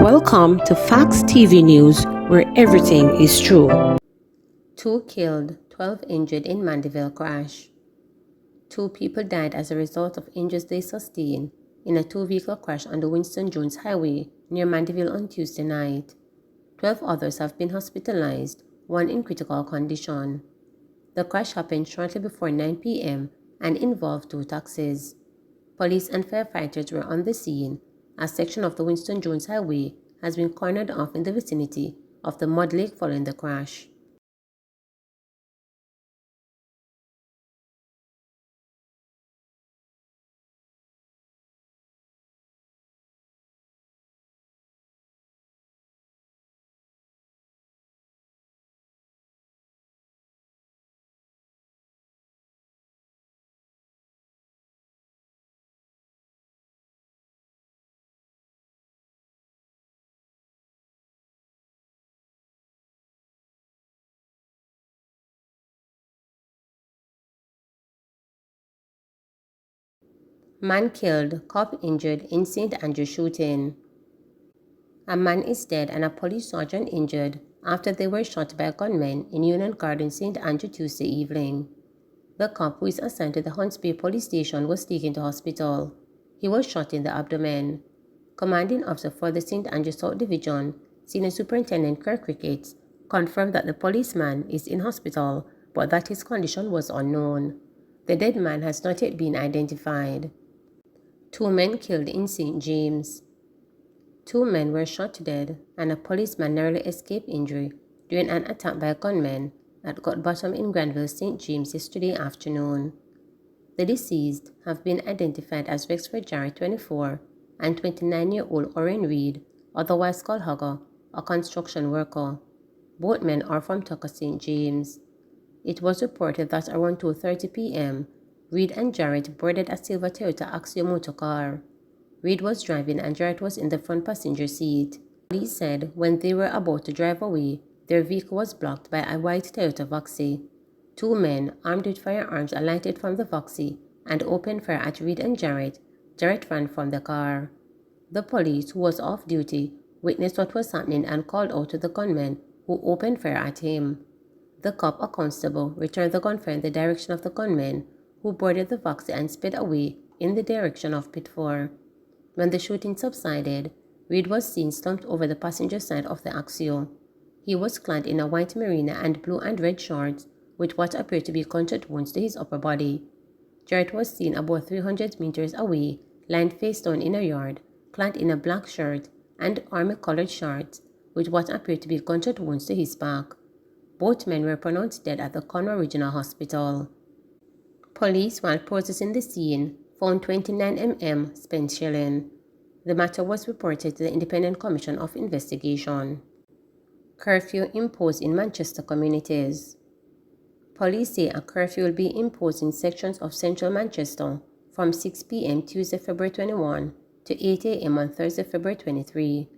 Welcome to Facts TV News, where everything is true. 2 killed, 12 injured in Mandeville crash. 2 people died as a result of injuries they sustained in a 2-vehicle crash on the Winston Jones Highway near Mandeville on Tuesday night. 12 others have been hospitalized, 1 in critical condition. The crash happened shortly before 9 p.m. and involved 2 taxis. Police and firefighters were on the scene. A section of the Winston Jones Highway has been cornered off in the vicinity of the Mud Lake following the crash. Man killed, cop injured in St. Andrew shooting. A man is dead and a police sergeant injured after they were shot by gunmen in Union Garden, St. Andrew Tuesday evening. The cop, who is assigned to the Hunts Bay police station, was taken to hospital. He was shot in the abdomen. Commanding officer for the St. Andrew South Division, Senior Superintendent Curfew, confirmed that the policeman is in hospital but that his condition was unknown. The dead man has not yet been identified. 2 men killed in St. James. 2 men were shot dead and a policeman narrowly escaped injury during an attack by gunmen at Gut Bottom in Granville, St. James yesterday afternoon. The deceased have been identified as Wexford Jarrett, 24, and 29-year-old Oren Reed, otherwise called Hugger, a construction worker. Both men are from Tucker, St. James. It was reported that around 2:30 p.m., Reed and Jarrett boarded a silver Toyota Axio motor car. Reed was driving and Jarrett was in the front passenger seat. Police said when they were about to drive away, their vehicle was blocked by a white Toyota Voxy. 2 men, armed with firearms, alighted from the Voxy and opened fire at Reed and Jarrett. Jarrett ran from the car. The police, who was off duty, witnessed what was happening and called out to the gunmen, who opened fire at him. The cop, a constable, returned the gunfire in the direction of the gunmen, who boarded the Voxy and sped away in the direction of Pit 4. When the shooting subsided, Reed was seen slumped over the passenger side of the Axio. He was clad in a white merino and blue and red shorts with what appeared to be gunshot wounds to his upper body. Jarrett was seen about 300 meters away, lying face down in a yard, clad in a black shirt and army-colored shorts with what appeared to be gunshot wounds to his back. Both men were pronounced dead at the Conroe Regional Hospital. Police, while processing the scene, found 29 mm spent shelling. The matter was reported to the Independent Commission of Investigation. Curfew imposed in Manchester communities. Police say a curfew will be imposed in sections of central Manchester from 6 p.m. Tuesday, February 21 to 8 a.m. on Thursday, February 23.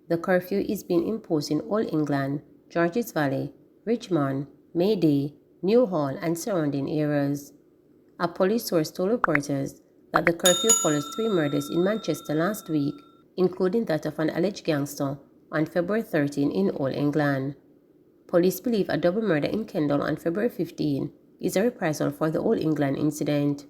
The curfew is being imposed in Old England, Georges Valley, Richmond, Mayday, Newhall, and surrounding areas. A police source told reporters that the curfew follows 3 murders in Manchester last week, including that of an alleged gangster on February 13 in Old England. Police believe a double murder in Kendal on February 15 is a reprisal for the Old England incident.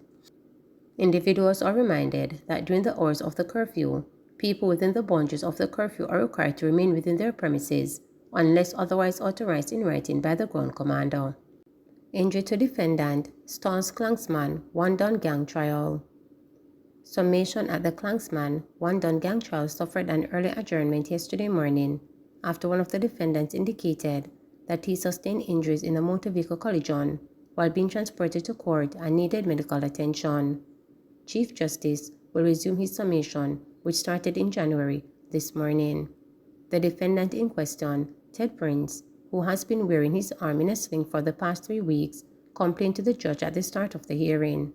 Individuals are reminded that during the hours of the curfew, people within the boundaries of the curfew are required to remain within their premises unless otherwise authorized in writing by the ground commander. Injury to defendant, stalls Klansman, one-down gang trial. Summation at the Klansman, one-down gang trial suffered an early adjournment yesterday morning after one of the defendants indicated that he sustained injuries in a motor vehicle collision while being transported to court and needed medical attention. Chief Justice will resume his summation, which started in January, this morning. The defendant in question, Ted Prince, who has been wearing his arm in a sling for the past 3 weeks, complained to the judge at the start of the hearing.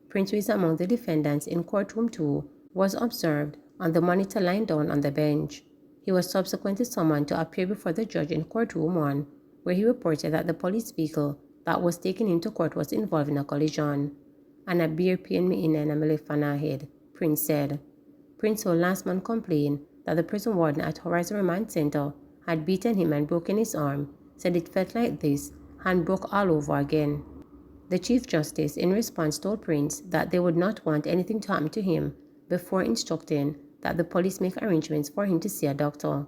Prince, who is among the defendants in courtroom 2, was observed on the monitor lying down on the bench. He was subsequently summoned to appear before the judge in courtroom 1, where he reported that the police vehicle that was taken into court was involved in a collision. "And a beer pain me in and a head," Prince said. Prince, who last month complained that the prison warden at Horizon Remand Center had beaten him and broken his arm, said it felt like this hand broke all over again. The Chief Justice, in response, told Prince that they would not want anything to happen to him before instructing that the police make arrangements for him to see a doctor.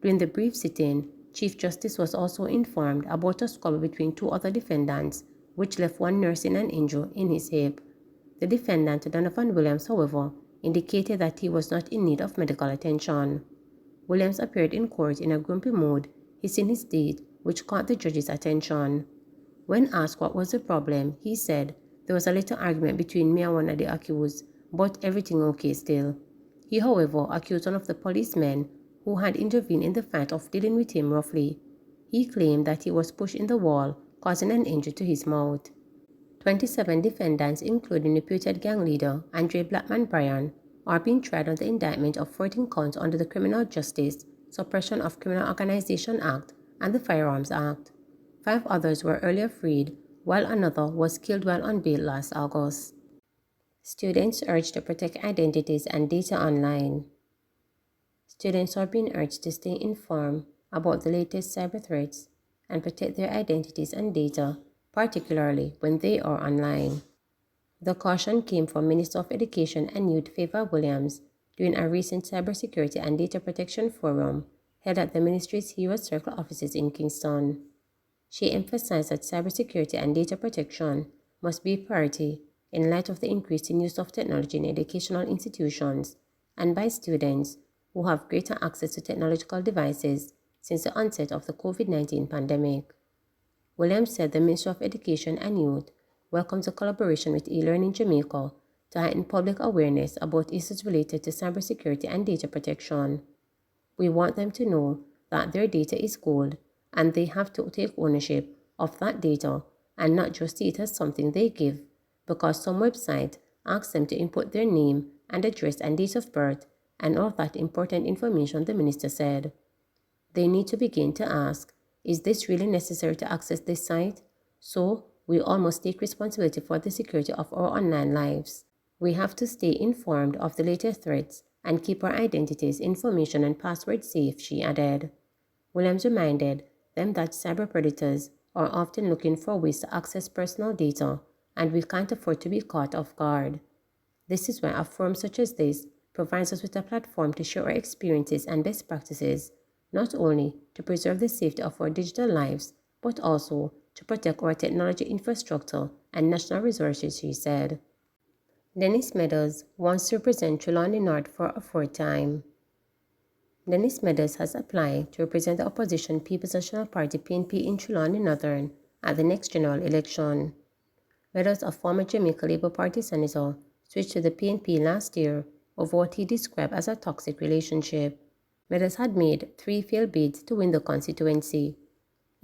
During the brief sit-in, Chief Justice was also informed about a squabble between two other defendants, which left one nursing an injury in his hip. The defendant, Donovan Williams, however, indicated that he was not in need of medical attention. Williams appeared in court in a grumpy mood, hissing his teeth, which caught the judge's attention. When asked what was the problem, he said, "There was a little argument between me and one of the accused, but everything okay still." He, however, accused one of the policemen who had intervened in the fight of dealing with him roughly. He claimed that he was pushed in the wall, causing an injury to his mouth. 27 defendants, including reputed gang leader Andre Blackman Bryan, are being tried on the indictment of 14 counts under the Criminal Justice Suppression of Criminal Organization Act and the Firearms Act. 5 others were earlier freed, while another was killed while on bail last August. Students urged to protect identities and data online. Students are being urged to stay informed about the latest cyber threats and protect their identities and data, particularly when they are online. The caution came from Minister of Education and Youth Favor Williams during a recent Cybersecurity and Data Protection Forum held at the ministry's Hero Circle offices in Kingston. She emphasized that cybersecurity and data protection must be a priority in light of the increasing use of technology in educational institutions and by students who have greater access to technological devices since the onset of the COVID-19 pandemic. Williams said the Ministry of Education and Youth welcomes a collaboration with eLearning Jamaica to heighten public awareness about issues related to cybersecurity and data protection. We want them to know that their data is gold and they have to take ownership of that data and not just see it as something they give, because some website asks them to input their name and address and date of birth and all that important information, the minister said. They need to begin to ask, is this really necessary to access this site? So, we all must take responsibility for the security of our online lives. We have to stay informed of the latest threats and keep our identities, information, and passwords safe, she added. Williams reminded them that cyber predators are often looking for ways to access personal data, and we can't afford to be caught off guard. This is why a forum such as this provides us with a platform to share our experiences and best practices, not only to preserve the safety of our digital lives, but also to protect our technology infrastructure and national resources, she said. Dennis Meadows wants to represent Trelawny North for a 4th time. Dennis Meadows has applied to represent the opposition People's National Party PNP in Trelawny Northern at the next general election. Meadows, a former Jamaica Labour Party senator, switched to the PNP last year over what he described as a toxic relationship. Meadows had made 3 failed bids to win the constituency.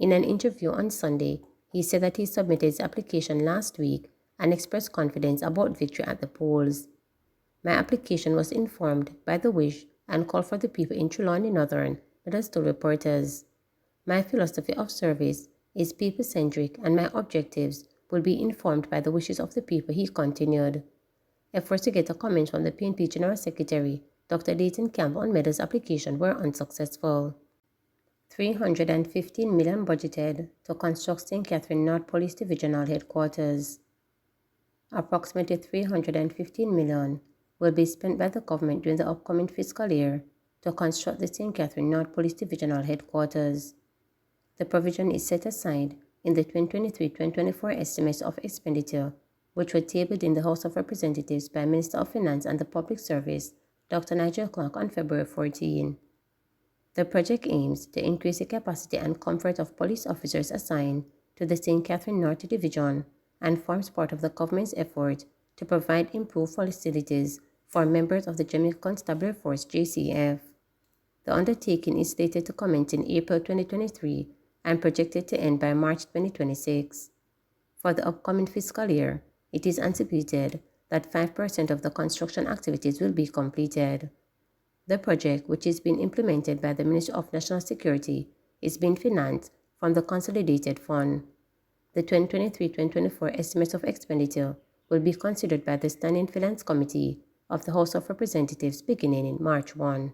In an interview on Sunday, he said that he submitted his application last week and expressed confidence about victory at the polls. "My application was informed by the wish and call for the people in Trelawny Northern," Meadows told reporters. "My philosophy of service is people-centric and my objectives will be informed by the wishes of the people," he continued. Efforts to get a comment from the PNP General Secretary, Dr. Dayton Campbell, on Meadows' application were unsuccessful. $315 million budgeted to construct St. Catherine North Police Divisional Headquarters. Approximately $315 million will be spent by the government during the upcoming fiscal year to construct the St. Catherine North Police Divisional Headquarters. The provision is set aside in the 2023-2024 estimates of expenditure, which were tabled in the House of Representatives by Minister of Finance and the Public Service, Dr. Nigel Clark, on February 14. The project aims to increase the capacity and comfort of police officers assigned to the St. Catherine North Division and forms part of the government's effort to provide improved facilities for members of the Jamaica Constabulary Force (JCF). The undertaking is slated to commence in April 2023 and projected to end by March 2026. For the upcoming fiscal year, it is anticipated that 5% of the construction activities will be completed. The project, which is being implemented by the Ministry of National Security, is being financed from the Consolidated Fund. The 2023-2024 estimates of expenditure will be considered by the Standing Finance Committee of the House of Representatives beginning in March 1.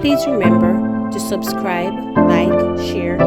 Please remember to subscribe, like, share,